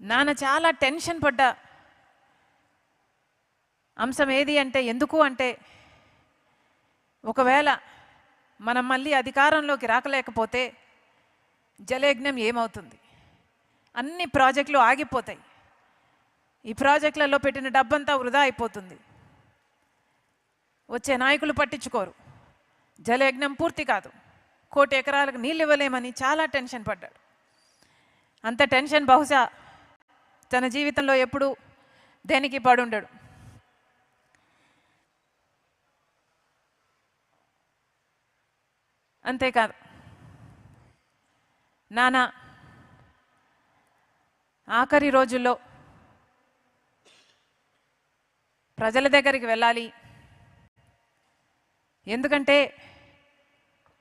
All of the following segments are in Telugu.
నాన్న చాలా టెన్షన్ పడ్డ అంశం ఏది అంటే, ఎందుకు అంటే ఒకవేళ మనం మళ్ళీ అధికారంలోకి రాకలేకపోతే జలయజ్ఞం ఏమవుతుంది? అన్ని ప్రాజెక్టులు ఆగిపోతాయి. ఈ ప్రాజెక్టులలో పెట్టిన డబ్బంతా వృధా అయిపోతుంది. వచ్చే నాయకులు పట్టించుకోరు. జలయజ్ఞం పూర్తి కాదు. 1 కోటి ఎకరాలకు నీళ్ళు ఇవ్వలేమని చాలా టెన్షన్ పడ్డాడు. అంత టెన్షన్ బహుశా తన జీవితంలో ఎప్పుడూ దేనికి పడుండడు. అంతేకాదు, నాన్న ఆఖరి రోజుల్లో ప్రజల దగ్గరికి వెళ్ళాలి. ఎందుకంటే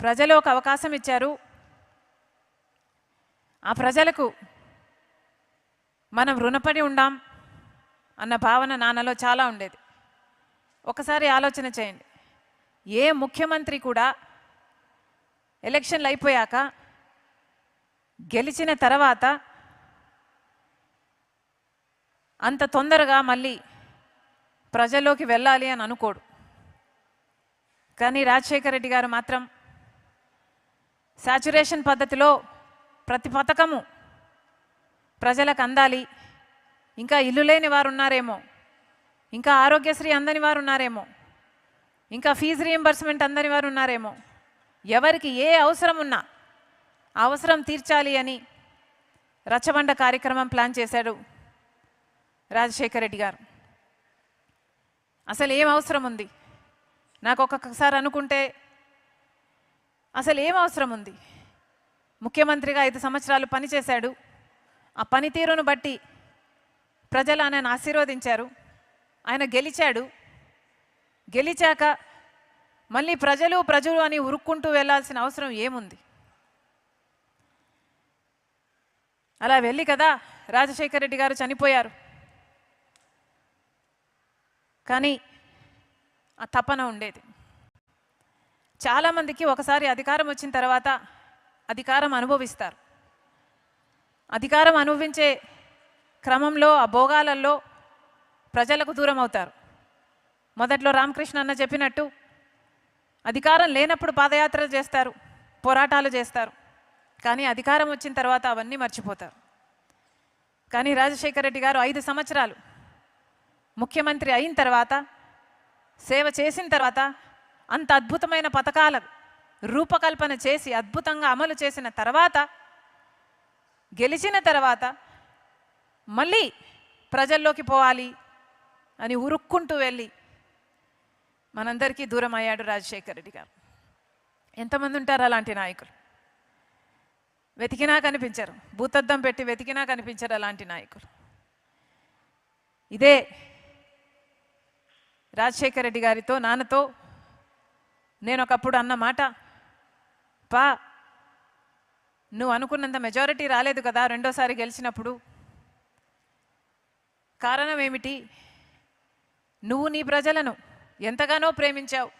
ప్రజలు ఒక అవకాశం ఇచ్చారు. ఆ ప్రజలకు మనం రుణపడి ఉండాం అన్న భావన నాన్నలో చాలా ఉండేది. ఒకసారి ఆలోచన చేయండి. ఏ ముఖ్యమంత్రి కూడా ఎలక్షన్లు అయిపోయాక గెలిచిన తర్వాత అంత తొందరగా మళ్ళీ ప్రజల్లోకి వెళ్ళాలి అని అనుకోడు. కానీ రాజశేఖర రెడ్డి గారు మాత్రం సాచురేషన్ పద్ధతిలో ప్రతి పథకము ప్రజలకు అందాలి. ఇంకా ఇల్లు లేని వారు ఉన్నారేమో, ఇంకా ఆరోగ్యశ్రీ అందని వారు ఉన్నారేమో, ఇంకా ఫీజు రీయింబర్స్మెంట్ అందని వారు ఉన్నారేమో, ఎవరికి ఏ అవసరం ఉన్నా అవసరం తీర్చాలి అని రచ్చబండ కార్యక్రమం ప్లాన్ చేశాడు రాజశేఖర రెడ్డి గారు. అసలు ఏం అవసరం ఉంది? నాకు ఒక్కొక్కసారి అనుకుంటే అసలు ఏం అవసరం ఉంది? ముఖ్యమంత్రిగా 5 సంవత్సరాలు పనిచేశాడు. ఆ పనితీరును బట్టి ప్రజలు ఆయనను ఆశీర్వదించారు. ఆయన గెలిచాడు. గెలిచాక మళ్ళీ ప్రజలు అని ఉరుక్కుంటూ వెళ్ళాల్సిన అవసరం ఏముంది? అలా వెళ్ళి కదా రాజశేఖర రెడ్డి గారు చనిపోయారు. కానీ ఆ తపన ఉండేది. చాలామందికి ఒకసారి అధికారం వచ్చిన తర్వాత అధికారం అనుభవిస్తారు. అధికారం అనుభవించే క్రమంలో ఆ భోగాలలో ప్రజలకు దూరం అవుతారు. మొదట్లో రామకృష్ణ అన్న చెప్పినట్టు అధికారం లేనప్పుడు పాదయాత్రలు చేస్తారు, పోరాటాలు చేస్తారు. కానీ అధికారం వచ్చిన తర్వాత అవన్నీ మర్చిపోతారు. కానీ రాజశేఖర రెడ్డి గారు 5 సంవత్సరాలు ముఖ్యమంత్రి అయిన తర్వాత, సేవ చేసిన తర్వాత, అంత అద్భుతమైన పథకాల రూపకల్పన చేసి అద్భుతంగా అమలు చేసిన తర్వాత, గెలిచిన తర్వాత మళ్ళీ ప్రజల్లోకి పోవాలి అని ఉరుక్కుంటూ వెళ్ళి మనందరికీ దూరం అయ్యాడు రాజశేఖర రెడ్డి గారు. ఎంతమంది ఉంటారు అలాంటి నాయకులు? వెతికినా కనిపించరు. భూతద్దం పెట్టి వెతికినా కనిపించరు అలాంటి నాయకులు. ఇదే రాజశేఖర రెడ్డి గారితో, నాన్నతో నేను ఒకప్పుడు అన్న మాట, పా నువ్వు అనుకున్నంత మెజారిటీ రాలేదు కదా రెండోసారి గెలిచినప్పుడు. కారణం ఏమిటి? నువ్వు నీ ప్రజలను ఎంతగానో ప్రేమించావు,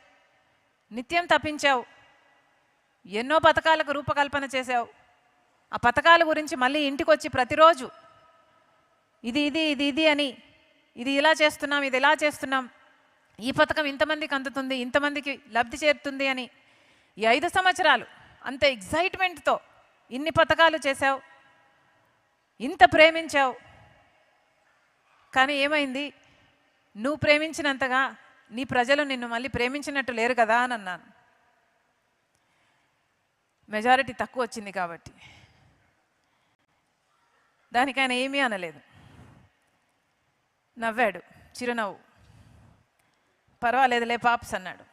నిత్యం తప్పించావు, ఎన్నో పథకాలకు రూపకల్పన చేశావు. ఆ పథకాల గురించి మళ్ళీ ఇంటికి వచ్చి ప్రతిరోజు ఇది ఇది ఇది ఇది అని, ఇది ఇలా చేస్తున్నాం, ఇది ఇలా చేస్తున్నాం, ఈ పథకం ఇంతమందికి అందుతుంది, ఇంతమందికి లబ్ధి చేరుతుంది అని ఈ 5 సంవత్సరాలు అంత ఎగ్జైట్మెంట్తో ఇన్ని పథకాలు చేశావు, ఇంత ప్రేమించావు. కానీ ఏమైంది? నువ్వు ప్రేమించినంతగా నీ ప్రజలు నిన్ను మళ్ళీ ప్రేమించినట్టు లేరు కదా అని అన్నాను. మెజారిటీ తక్కువ వచ్చింది కాబట్టి. దానికి ఆయన ఏమీ అనలేదు, నవ్వాడు, చిరునవ్వు. పర్వాలేదులే పాప్స్ అన్నాడు.